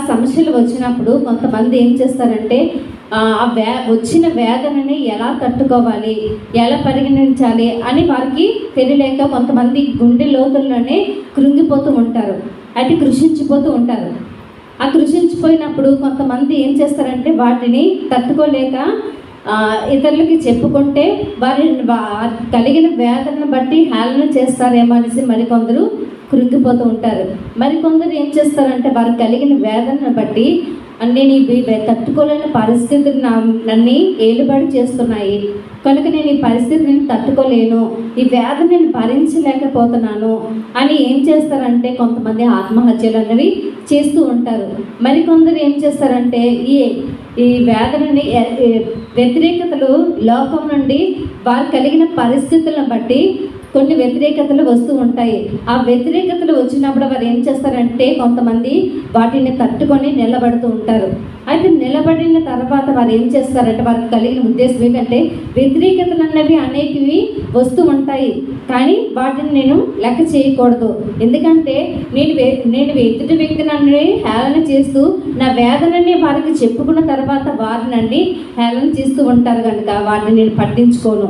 సమస్యలు వచ్చినప్పుడు కొంతమంది ఏం చేస్తారంటే వచ్చిన వేదనని ఎలా తట్టుకోవాలి, ఎలా పరిగణించాలి అని వారికి తెలియలేక కొంతమంది గుండె లోతుల్లోనే కృంగిపోతూ ఉంటారు, అయితే కృషించిపోతూ ఉంటారు. ఆ కృషించిపోయినప్పుడు కొంతమంది ఏం చేస్తారంటే వాటిని తట్టుకోలేక ఇతరులకి చెప్పుకుంటే వారి కలిగిన వేదనను బట్టి హేళన చేస్తారేమో అనేసి మరికొందరు కృంగిపోతూ ఉంటారు. మరికొందరు ఏం చేస్తారంటే వారికి కలిగిన వేదనను బట్టి నేను తట్టుకోలేని పరిస్థితులు నన్ను ఏలుబడి చేస్తున్నాయి కనుక నేను ఈ పరిస్థితిని తట్టుకోలేను, ఈ వేదన నేను భరించలేకపోతున్నాను అని ఏం చేస్తారంటే కొంతమంది ఆత్మహత్యలు అనేవి చేస్తూ ఉంటారు. మరికొందరు ఏం చేస్తారంటే ఈ వేదనని వ్యతిరేకతలు లోకం నుండి వారు కలిగిన పరిస్థితులను బట్టి కొన్ని వ్యతిరేకతలు వస్తూ ఉంటాయి. ఆ వ్యతిరేకతలు వచ్చినప్పుడు వారు ఏం చేస్తారంటే కొంతమంది వాటిని తట్టుకొని నిలబడుతూ ఉంటారు. అయితే నిలబడిన తర్వాత వారు ఏం చేస్తారంటే వారికి కలిగిన ఉద్దేశం ఏంటంటే వ్యతిరేకతలు అన్నవి అనేకవి వస్తూ ఉంటాయి, కానీ వాటిని నేను లెక్క చేయకూడదు. ఎందుకంటే నేను ఎదుటి వ్యక్తి నన్ను హేళన చేస్తూ నా వేదనని వారికి చెప్పుకున్న తర్వాత వారు నన్ను హేళన చేస్తూ ఉంటారు కనుక వాటిని నేను పట్టించుకోను.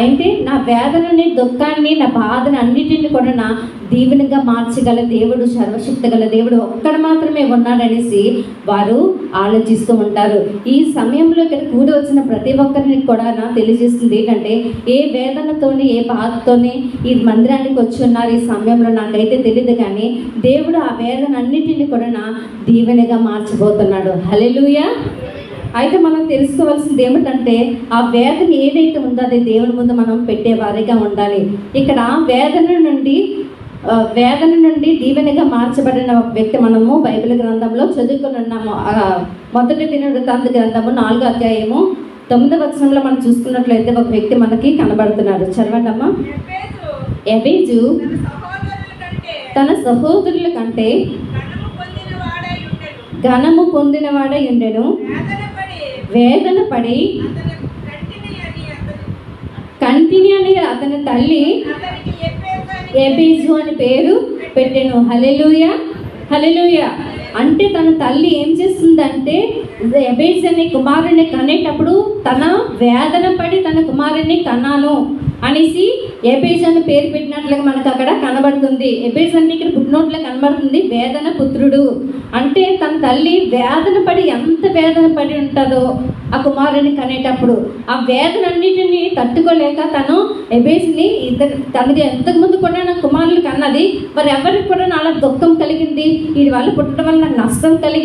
అయితే నా వేదనని, దుఃఖాన్ని, నా బాధను అన్నిటిని కూడా నా దీవెనగా మార్చగల దేవుడు, సర్వశక్తి గల దేవుడు ఒక్కడు మాత్రమే ఉన్నాడనేసి వారు ఆలోచిస్తూ ఉంటారు. ఈ సమయంలో ఇక్కడ కూడి వచ్చిన ప్రతి ఒక్కరిని కూడా తెలియజేస్తుంది ఏంటంటే ఏ వేదనతోని, ఏ బాధతోని ఈ మందిరానికి వచ్చి ఉన్నారు ఈ సమయంలో నాకైతే తెలియదు, కానీ దేవుడు ఆ వేదన అన్నిటిని కూడా నా దీవెనగా మార్చబోతున్నాడు. హల్లెలూయా. అయితే మనం తెలుసుకోవాల్సింది ఏమిటంటే ఆ వేదన ఏదైతే ఉందో అది దేవుని ముందు మనం పెట్టేవారిగా ఉండాలి. ఇక్కడ వేదన నుండి దీవెనగా మార్చబడిన ఒక వ్యక్తి మనము బైబిల్ గ్రంథంలో చదువుకుని ఉన్నాము. మొదటి దినవృత్తాంత గ్రంథము 4వ అధ్యాయము 9వ వచనంలో మనం చూసుకున్నట్లయితే ఒక వ్యక్తి మనకి కనబడుతున్నాడు. చదవండి అమ్మా. ఎబేజు తన సహోదరుల కంటే ఘనము పొందినవాడై ఉండెను, వేదన పడి కంటిని అని అతని తల్లి ఎబేజు అని పేరు పెట్టెను. హల్లెలూయా, హల్లెలూయా. అంటే తన తల్లి ఏం చేస్తుందంటే ఎబేజ్ అనే కుమారుని కనేటప్పుడు తన వేదన పడి తన కుమారుని కన్నాను అనేసి ఎబేజ్ అని పేరు పెట్టినట్లుగా మనకు అక్కడ కనబడుతుంది. ఎబేజ్ అంటే ఇక్కడ పుట్టినోట్లో కనబడుతుంది వేదన పుత్రుడు. అంటే తన తల్లి వేదన పడి ఎంత వేదన పడి ఉంటుందో ఆ కుమారుని కనేటప్పుడు ఆ వేదన అన్నిటిని తట్టుకోలేక తను ఎబేజ్ని తనది ఎంతకుముందు కూడా నా కుమారులు కన్నది, మరి ఎవరికి కూడా నాలో దుఃఖం కలిగింది, వీడి వల్ల పుట్టడం వల్ల నాకు నష్టం కలిగింది